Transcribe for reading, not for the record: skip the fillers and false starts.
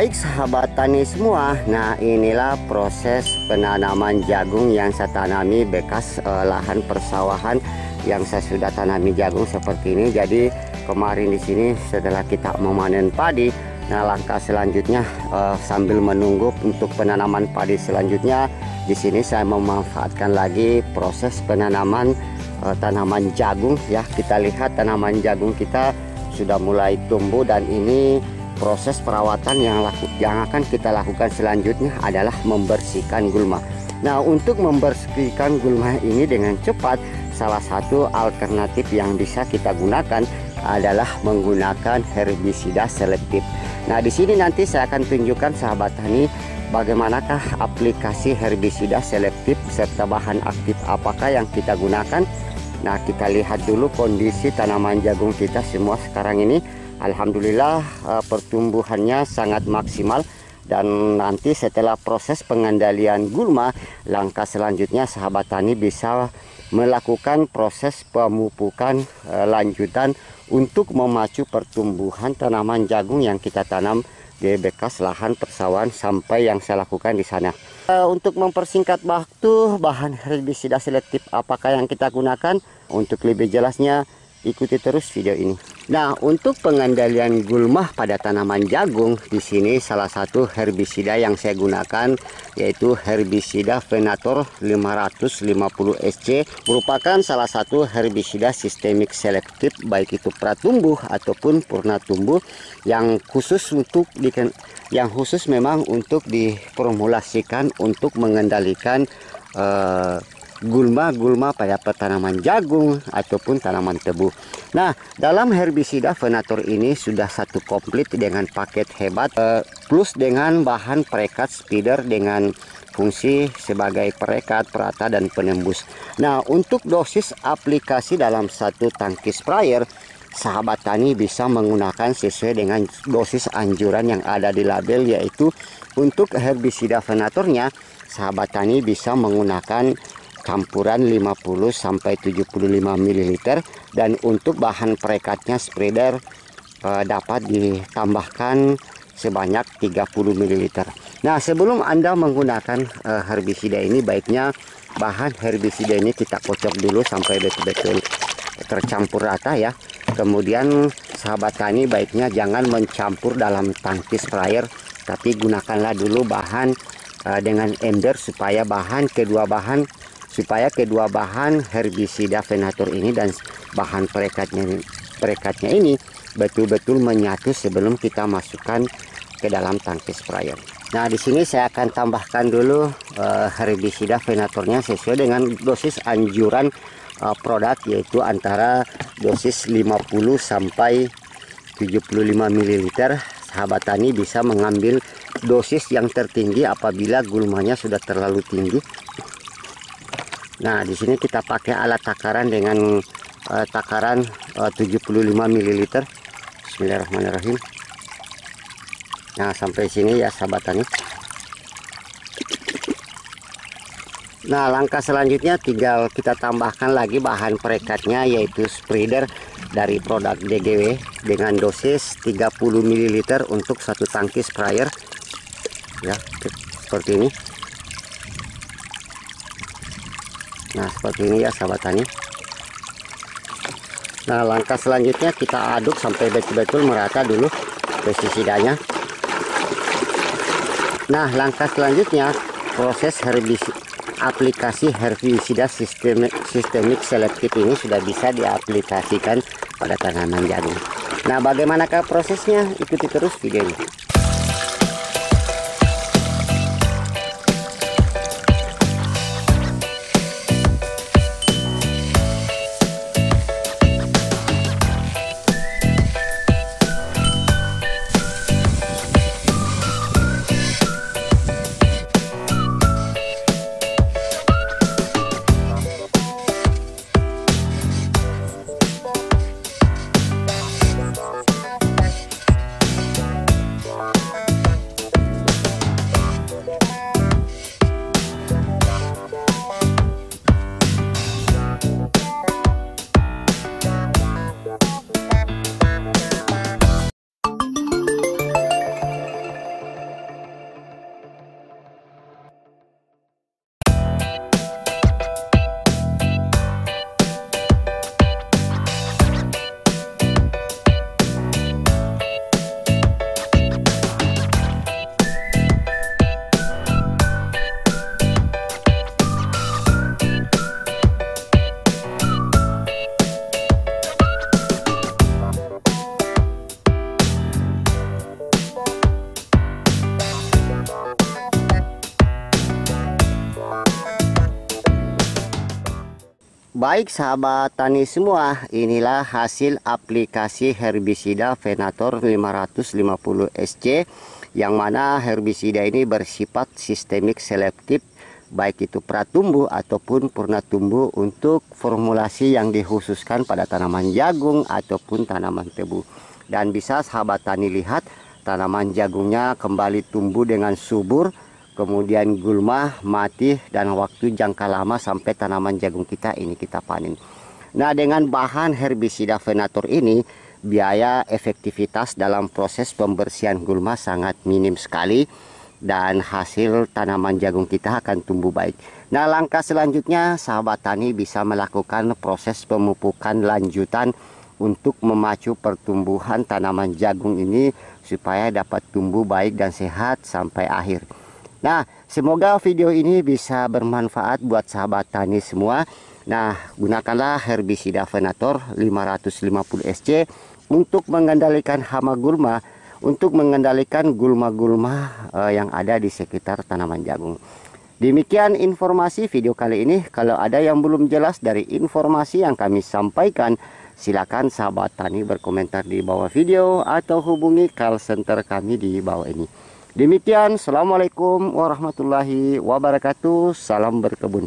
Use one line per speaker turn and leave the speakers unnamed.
Baik sahabat tani semua, nah inilah proses penanaman jagung yang saya tanami bekas lahan persawahan yang saya sudah tanami jagung seperti ini. Jadi kemarin di sini setelah kita memanen padi, nah langkah selanjutnya sambil menunggu untuk penanaman padi selanjutnya, di sini saya memanfaatkan lagi proses penanaman tanaman jagung ya. Kita lihat tanaman jagung kita sudah mulai tumbuh dan ini proses perawatan yang akan kita lakukan selanjutnya adalah membersihkan gulma. Nah, untuk membersihkan gulma ini dengan cepat, salah satu alternatif yang bisa kita gunakan adalah menggunakan herbisida selektif. Nah, di sini nanti saya akan tunjukkan sahabat tani bagaimanakah aplikasi herbisida selektif serta bahan aktif apakah yang kita gunakan. Nah, kita lihat dulu kondisi tanaman jagung kita semua sekarang ini. Alhamdulillah pertumbuhannya sangat maksimal, dan nanti setelah proses pengendalian gulma, langkah selanjutnya sahabat tani bisa melakukan proses pemupukan lanjutan untuk memacu pertumbuhan tanaman jagung yang kita tanam di bekas lahan persawahan sampai yang saya lakukan di sana. Untuk mempersingkat waktu, bahan herbisida selektif apakah yang kita gunakan? Untuk lebih jelasnya ikuti terus video ini. Nah, untuk pengendalian gulma pada tanaman jagung, di sini salah satu herbisida yang saya gunakan yaitu herbisida Venator 550 SC, merupakan salah satu herbisida sistemik selektif baik itu pratumbuh ataupun purnatumbuh yang khusus memang untuk diformulasikan untuk mengendalikan gulma pada tanaman jagung ataupun tanaman tebu. Nah, dalam herbisida Venator ini sudah satu komplit dengan paket hebat plus dengan bahan perekat spider dengan fungsi sebagai perekat, perata, dan penembus. Nah, untuk dosis aplikasi dalam satu tangki sprayer, sahabat tani bisa menggunakan sesuai dengan dosis anjuran yang ada di label, yaitu untuk herbisida Venatornya sahabat tani bisa menggunakan campuran 50 sampai 75 ml, dan untuk bahan perekatnya spreader dapat ditambahkan sebanyak 30 ml. Nah, sebelum Anda menggunakan herbisida ini, baiknya bahan herbisida ini kita kocok dulu sampai betul-betul tercampur rata ya. Kemudian sahabat tani baiknya jangan mencampur dalam tangki sprayer, tapi gunakanlah dulu bahan dengan ember supaya kedua bahan herbisida Venator ini dan bahan perekatnya ini betul-betul menyatu sebelum kita masukkan ke dalam tangki sprayer. Nah, di sini saya akan tambahkan dulu herbisida Venatornya sesuai dengan dosis anjuran produk, yaitu antara dosis 50 sampai 75 ml. Sahabat tani bisa mengambil dosis yang tertinggi apabila gulmanya sudah terlalu tinggi. Nah, di sini kita pakai alat takaran dengan takaran 75 ml. Bismillahirrahmanirrahim. Nah, sampai sini ya sahabat tani. Nah, langkah selanjutnya tinggal kita tambahkan lagi bahan perekatnya, yaitu spreader dari produk DGW dengan dosis 30 ml untuk satu tangki sprayer ya, seperti ini. Nah, seperti ini ya sahabat tani. Nah, langkah selanjutnya kita aduk sampai betul-betul merata dulu pestisidanya. Nah, langkah selanjutnya proses aplikasi herbisida sistemik selektif ini sudah bisa diaplikasikan pada tanaman jagung. Nah, bagaimanakah prosesnya? Ikuti terus video ini. Baik sahabat tani semua, inilah hasil aplikasi herbisida Venator 550 SC, yang mana herbisida ini bersifat sistemik selektif, baik itu pratumbuh ataupun purnatumbuh, untuk formulasi yang dikhususkan pada tanaman jagung ataupun tanaman tebu. Dan bisa sahabat tani lihat, tanaman jagungnya kembali tumbuh dengan subur, kemudian gulma mati, dan waktu jangka lama sampai tanaman jagung kita ini kita panen. Nah, dengan bahan herbisida Venator ini, biaya efektivitas dalam proses pembersihan gulma sangat minim sekali, dan hasil tanaman jagung kita akan tumbuh baik. Nah, langkah selanjutnya sahabat tani bisa melakukan proses pemupukan lanjutan untuk memacu pertumbuhan tanaman jagung ini supaya dapat tumbuh baik dan sehat sampai akhir. Nah, semoga video ini bisa bermanfaat buat sahabat tani semua. Nah, gunakanlah herbisida Venator 550 SC untuk mengendalikan hama gulma, untuk mengendalikan gulma-gulma yang ada di sekitar tanaman jagung. Demikian informasi video kali ini. Kalau ada yang belum jelas dari informasi yang kami sampaikan, silakan sahabat tani berkomentar di bawah video atau hubungi call center kami di bawah ini. Demikian, assalamualaikum warahmatullahi wabarakatuh. Salam berkebun.